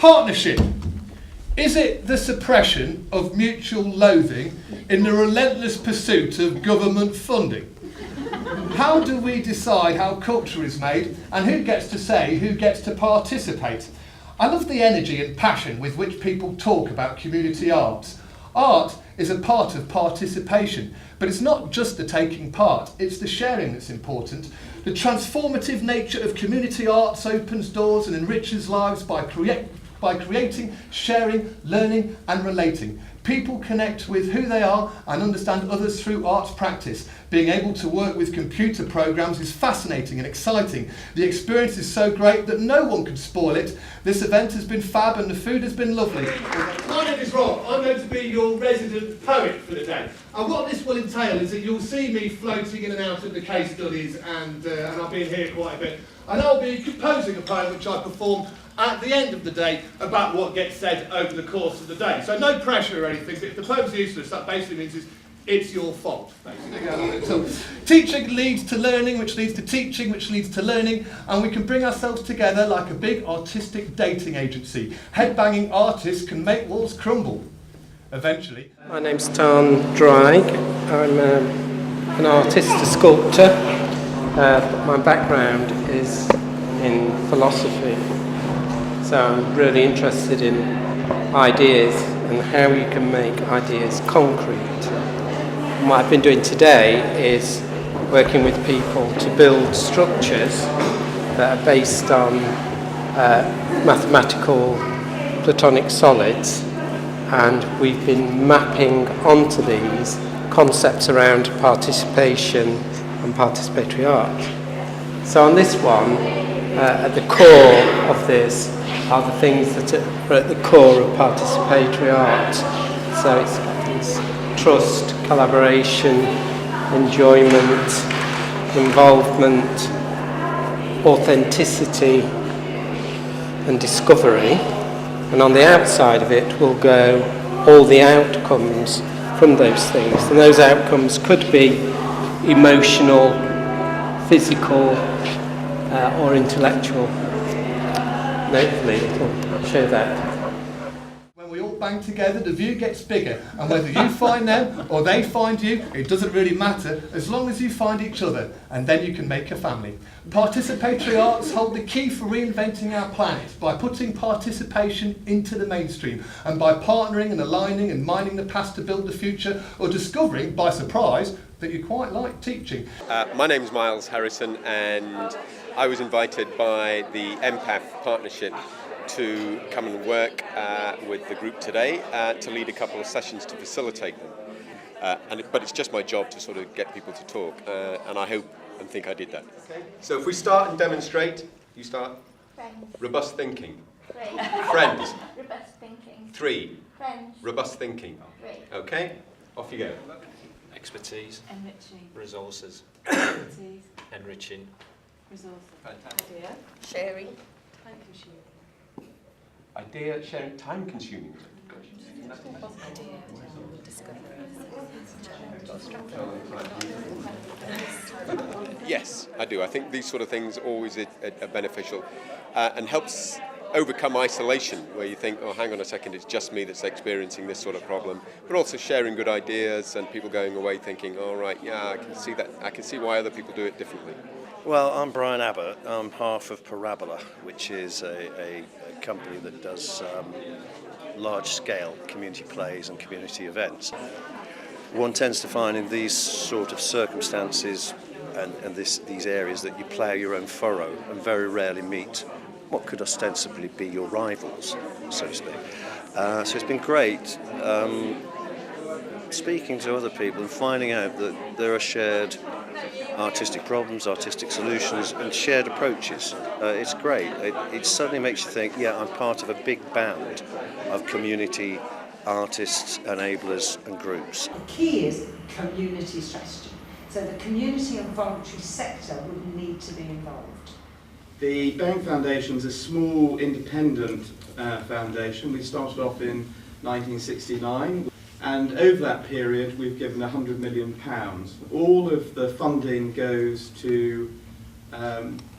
Partnership. Is it the suppression of mutual loathing in the relentless pursuit of government funding? How do we decide how culture is made and who gets to say who gets to participate? I love the energy and passion with which people talk about community arts. Art is a part of participation, but it's not just the taking part, it's the sharing that's important. The transformative nature of community arts opens doors and enriches lives by creating, sharing, learning and relating. People connect with who they are and understand others through arts practice. Being able to work with computer programs is fascinating and exciting. The experience is so great that no one could spoil it. This event has been fab and the food has been lovely. My name is Rob. I'm going to be your resident poet for the day. And what this will entail is that you'll see me floating in and out of the case studies and I'll be in here quite a bit. And I'll be composing a poem which I perform at the end of the day about what gets said over the course of the day. So no pressure or anything, but if the poem's useless, that basically means it's your fault, basically. So teaching leads to learning, which leads to teaching, which leads to learning, and we can bring ourselves together like a big artistic dating agency. Headbanging artists can make walls crumble, eventually. My name's Tan Dreig. I'm an artist, a sculptor, but my background is in philosophy. So I'm really interested in ideas and how you can make ideas concrete. And what I've been doing today is working with people to build structures that are based on mathematical platonic solids, and we've been mapping onto these concepts around participation and participatory art. So on this one, at the core of this are the things that are at the core of participatory art. So it's trust, collaboration, enjoyment, involvement, authenticity and discovery. And on the outside of it will go all the outcomes from those things. And those outcomes could be emotional, physical, or intellectual. Hopefully it'll show that. When we all bang together, the view gets bigger, and whether you find them or they find you, it doesn't really matter, as long as you find each other, and then you can make a family. Participatory arts hold the key for reinventing our planet by putting participation into the mainstream, and by partnering and aligning and mining the past to build the future, or discovering, by surprise, that you quite like teaching. My name's Miles Harrison, and I was invited by the EMPAF partnership to come and work with the group today to lead a couple of sessions to facilitate them. But it's just my job to sort of get people to talk, and I hope and think I did that. Okay. So if we start and demonstrate, you start. Friends. Robust thinking. 3. Friends. Robust thinking. 3. Friends. Robust thinking. 3. Okay, off you go. Expertise. Enriching. Resources. Expertise. Enriching. Resources. Fantastic. Idea. Sharing. Time consuming. Idea, sharing, time consuming. Idea. Discovery. Yes, I do. I think these sort of things always are beneficial and helps overcome isolation, where you think, oh, hang on a second, it's just me that's experiencing this sort of problem. But also sharing good ideas and people going away thinking, all right, yeah, I can see that. I can see why other people do it differently. Well, I'm Brian Abbott. I'm half of Parabola, which is a company that does large-scale community plays and community events. One tends to find in these sort of circumstances and these areas that you plough your own furrow and very rarely meet what could ostensibly be your rivals, so to speak. So it's been great speaking to other people and finding out that there are shared artistic problems, artistic solutions and shared approaches. It's great. It suddenly makes you think, yeah, I'm part of a big band of community artists, enablers and groups. The key is community strategy. So the community and voluntary sector would need to be involved. The Baring Foundation is a small independent foundation. We started off in 1969, and over that period we've given £100 million. All of the funding goes to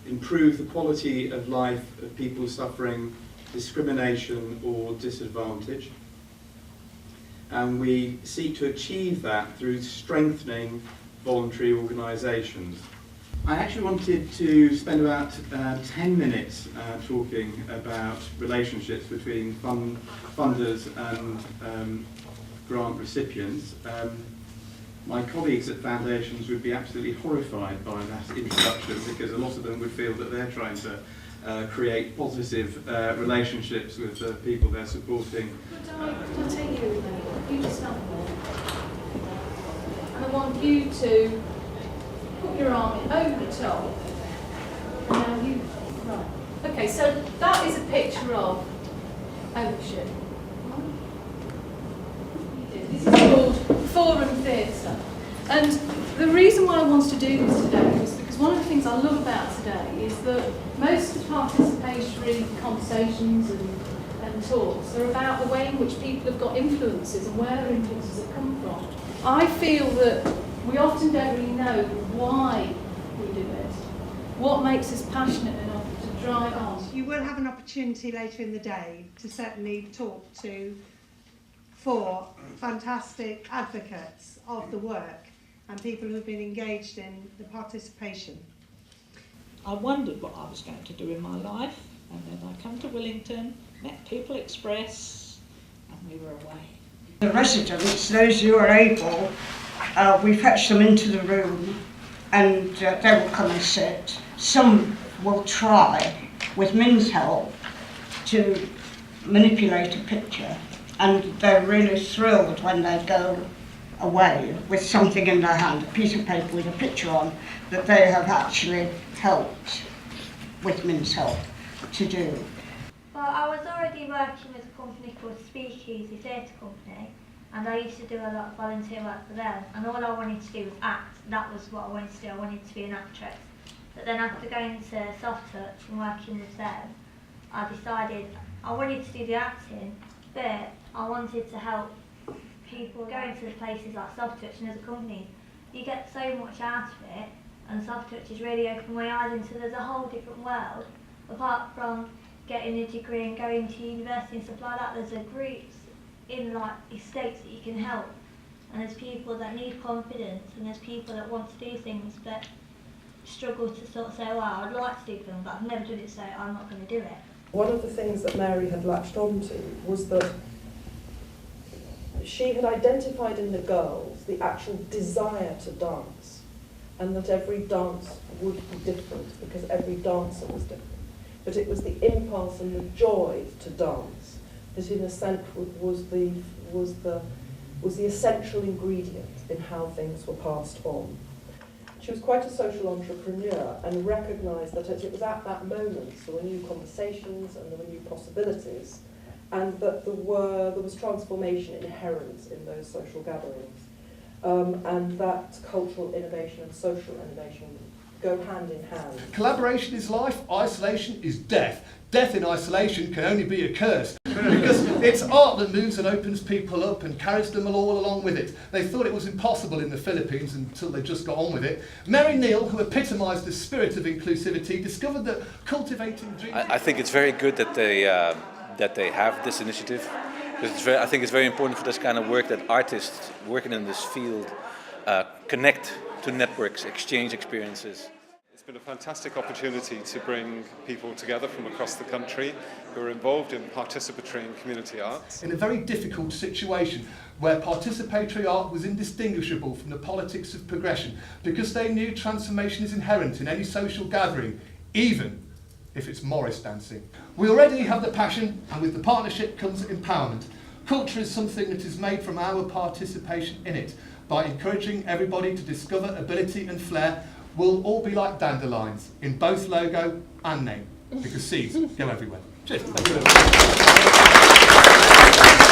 improve the quality of life of people suffering discrimination or disadvantage. And we seek to achieve that through strengthening voluntary organisations. I actually wanted to spend about 10 minutes talking about relationships between funders and grant recipients. My colleagues at foundations would be absolutely horrified by that introduction, because a lot of them would feel that they're trying to create positive relationships with the people they're supporting. Could I take you a minute? You just stand there. And I want you to put your arm over the top. And now you, right. Okay, so that is a picture of ownership. This is called Forum Theatre. And the reason why I wanted to do this today is because one of the things I love about today is that most participatory conversations and talks are about the way in which people have got influences and where their influences have come from. I feel that we often don't really know why we do it, what makes us passionate enough to drive on. You will have an opportunity later in the day to certainly talk to 4 fantastic advocates of the work and people who have been engaged in the participation. I wondered what I was going to do in my life, and then I come to Willington, met People Express, and we were away. The residents, those who are able, we fetch them into the room and they will come and sit. Some will try, with Min's help, to manipulate a picture, and they're really thrilled when they go away with something in their hand, a piece of paper with a picture on, that they have actually helped, with Min's help, to do. Well, I was already working with a company called Speakeasy Theatre Company, and I used to do a lot of volunteer work for them, and all I wanted to do was act. That was what I wanted to do. I wanted to be an actress. But then after going to Soft Touch and working with them, I decided I wanted to do the acting, but I wanted to help people going to the places like Soft Touch, and as a company, you get so much out of it, and Soft Touch has really opened my eyes into there's a whole different world. Apart from getting a degree and going to university and stuff like that, there's a groups in like estates that you can help, and there's people that need confidence, and there's people that want to do things but struggle to sort of say, well, I'd like to do film, but I've never done it, so I'm not going to do it. One of the things that Mary had latched onto was that she had identified in the girls the actual desire to dance, and that every dance would be different because every dancer was different. But it was the impulse and the joy to dance that, in a sense, was the essential ingredient in how things were passed on. She was quite a social entrepreneur and recognised that it was at that moment there were new conversations and there were new possibilities, and that there was transformation inherent in those social gatherings, and that cultural innovation and social innovation go hand in hand. Collaboration is life, isolation is death. Death in isolation can only be a curse, because it's art that moves and opens people up and carries them all along with it. They thought it was impossible in the Philippines until they just got on with it. Mary Neal, who epitomised the spirit of inclusivity, discovered that cultivating dreams... I think it's very good that they have this initiative, because I think it's very important for this kind of work that artists working in this field connect to networks, exchange experiences. It's been a fantastic opportunity to bring people together from across the country who are involved in participatory and community arts. In a very difficult situation where participatory art was indistinguishable from the politics of progression, because they knew transformation is inherent in any social gathering, even if it's Morris dancing. We already have the passion, and with the partnership comes empowerment. Culture is something that is made from our participation in it. By encouraging everybody to discover ability and flair, we'll all be like dandelions in both logo and name, because seeds go everywhere. Cheers. Thank you very much.